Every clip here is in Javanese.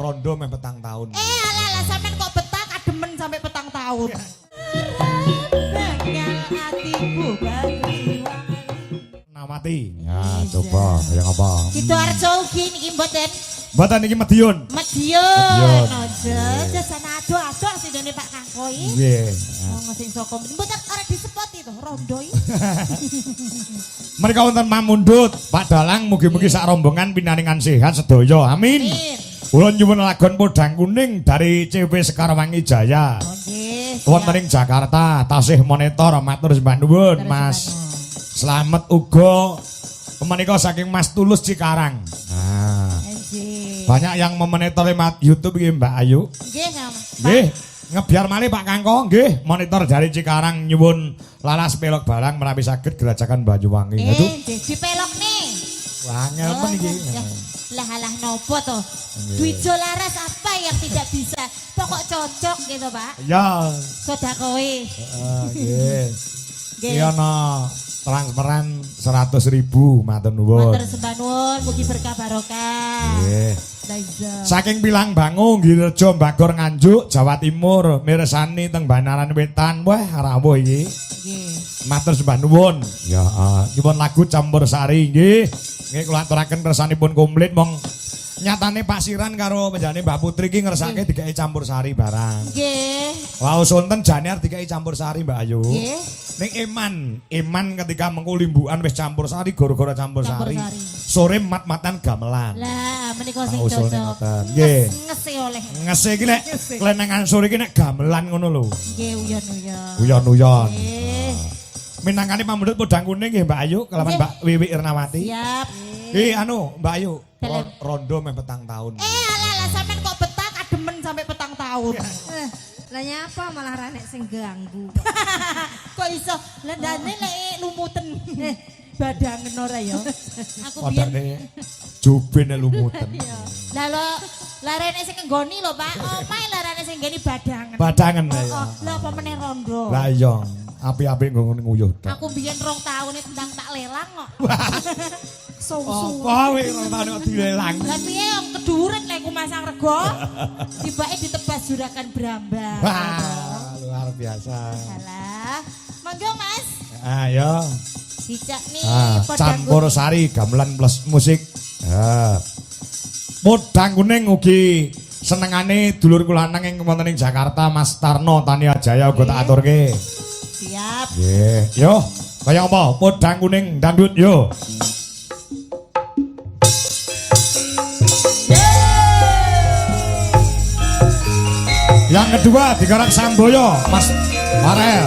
rondo meh petang tahun. Alah sampean kok betah kademen sampai petang tahun. Banyak hatiku bagi Namati. Ya, coba yang apa? Sidoarjo ugi niki mboten. Mboten iki Madiun. Madiun. Aja jajan ado-ado sidone Pak Kangkoi. Nggih. Wong sing saka mboten arek disepot itu rondo iki. Mereka wonten mamundhut, Pak Dalang mugi-mugi sak rombongan pinaringan sehat sedaya. Amin. Kula nyuwun lagon podang kuning dari CP Sekarwangi Jaya. Nggih. Wonten ing Jakarta, tasih monitor matur sembah nuwun, Mas. Selamat uga menika saking Mas Tulus Cikarang. Nah. Banyak yang memonitor lewat YouTube iki Mbak Ayu. Nggih, Nggih, ngebiar malih Pak Kangko nggih, monitor dari Cikarang nyuwun lalas pelok barang menawi saged gerajakan Banyuwangi. Nggih, dipelok nih. Wah, ngel iki. Lah nopo to? Dwijo laras apa yang tidak bisa? Pokok cocok gitu, Pak. Ya. Sedakowe. Nggih. Nggih. Iya no. Transferan 100.000 matur nuwun. Matur sembah nuwun, mugi berkah barokah. Nggih. Laiza. Saking Pilang Bangu, Girejo, Bagor Nganjuk, Jawa Timur, mirsani teng Banaran Wetan. Wah, rawuh iki. Nggih. Matur sembah nuwun. Ya, nyuwun lagu Campur Sari nggih. Nggih kula aturaken kersanipun komplit mong nyatane Pak Siran karo penjane Mbak Putri iki ngersake digawe campur sari barang. Nggih. Wau sonten jane arep digawe campur sari Mbak Ayu. Nggih. Ning Iman ketika mengko limbukan wis campur sari gara-gara campur sari. Sore mat-matan gamelan. Lah menika sing Usule cocok. ngoten. Nggih. Ngese oleh. Ngese iki nek klenengan sore iki nek gamelan ngono lho. Nggih uyon-uyon. Uyon-uyon. Nggih. Minangkane pamundhut podang kuning nggih Mbak Ayu kelawan Mbak Wiwi Irnawati. Siap. Mbak Ayu, rondo meh petang tahun. Alah sampean kok betah kademen sampai petang tahun. Lah nyapa malah ranek sing ganggu. Kok iso lendane lek lumuten. Badangen ora ya. Aku biyen Padane jubene lumuten. lah lo larene sing nggoni lho Pak. Omahe larene sing nggeni badangen. Badangen ya. Lah apa meneh rondo. Lah iya, api-api nggon nguyuh. Aku biyen 2 tahun tendang tak lelang kok. Susu. Apa kowe 2 tahun kok dilelang? Lah piye wong keduren lek ku masang rego. Tibake ditebas juragan Brambang. Wah, luar biasa. Alah. Monggo Mas. Ayo. Dicak nih Campur sari gamelan plus musik. Podang kuning ugi senengane dulur kula nang ing wonten ing Jakarta Mas Tarno Tania Jaya uga tak aturke. Siap. Nggih. Yo, kaya apa? Podang kuning dangdut yo. Yang kedua digarap Samboyo Mas Farel.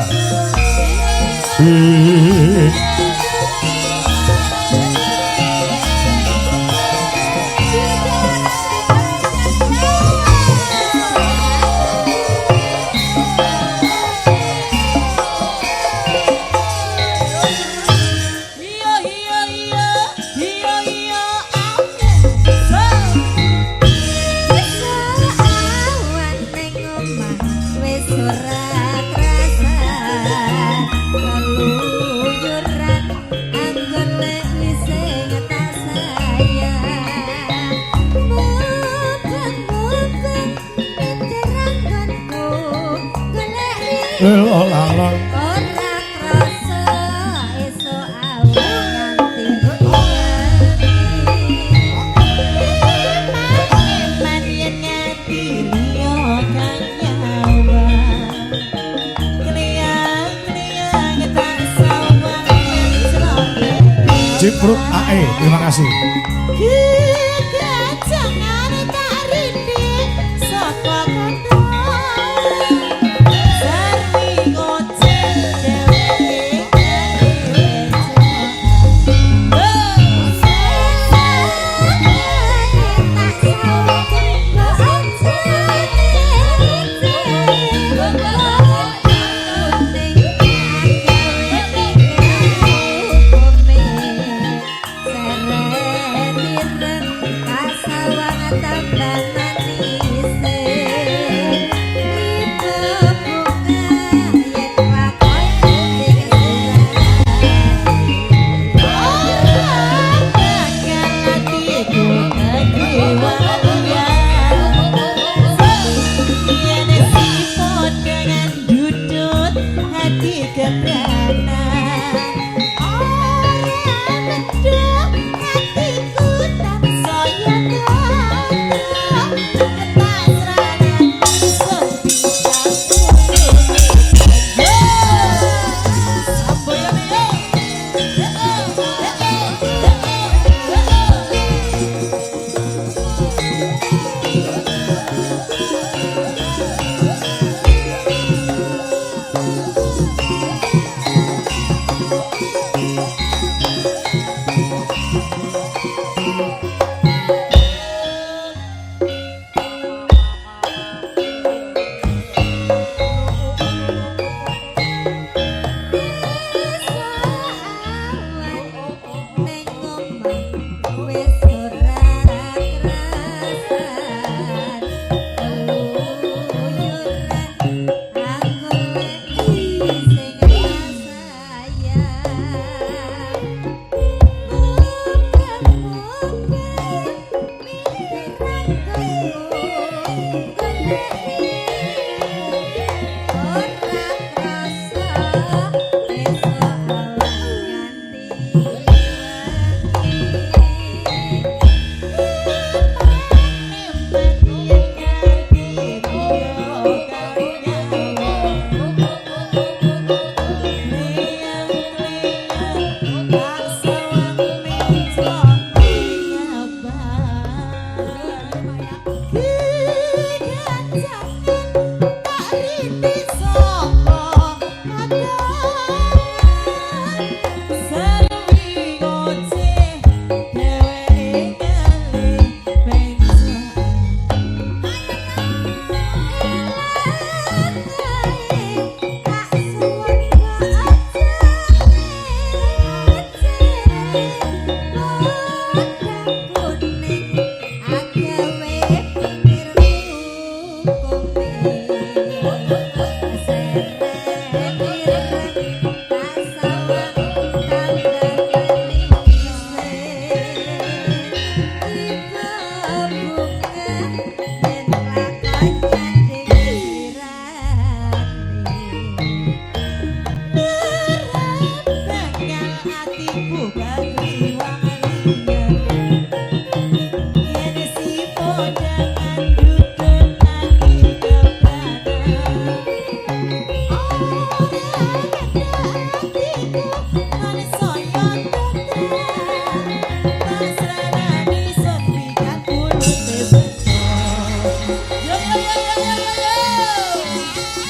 Lalang Ora krasa esuk awan nganti Manien ngati liyo kang nyawa. Kriang tak sawang celok. Ciprut AE, terima kasih. Jangan tak rindi saka kono. Serene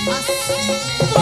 Mas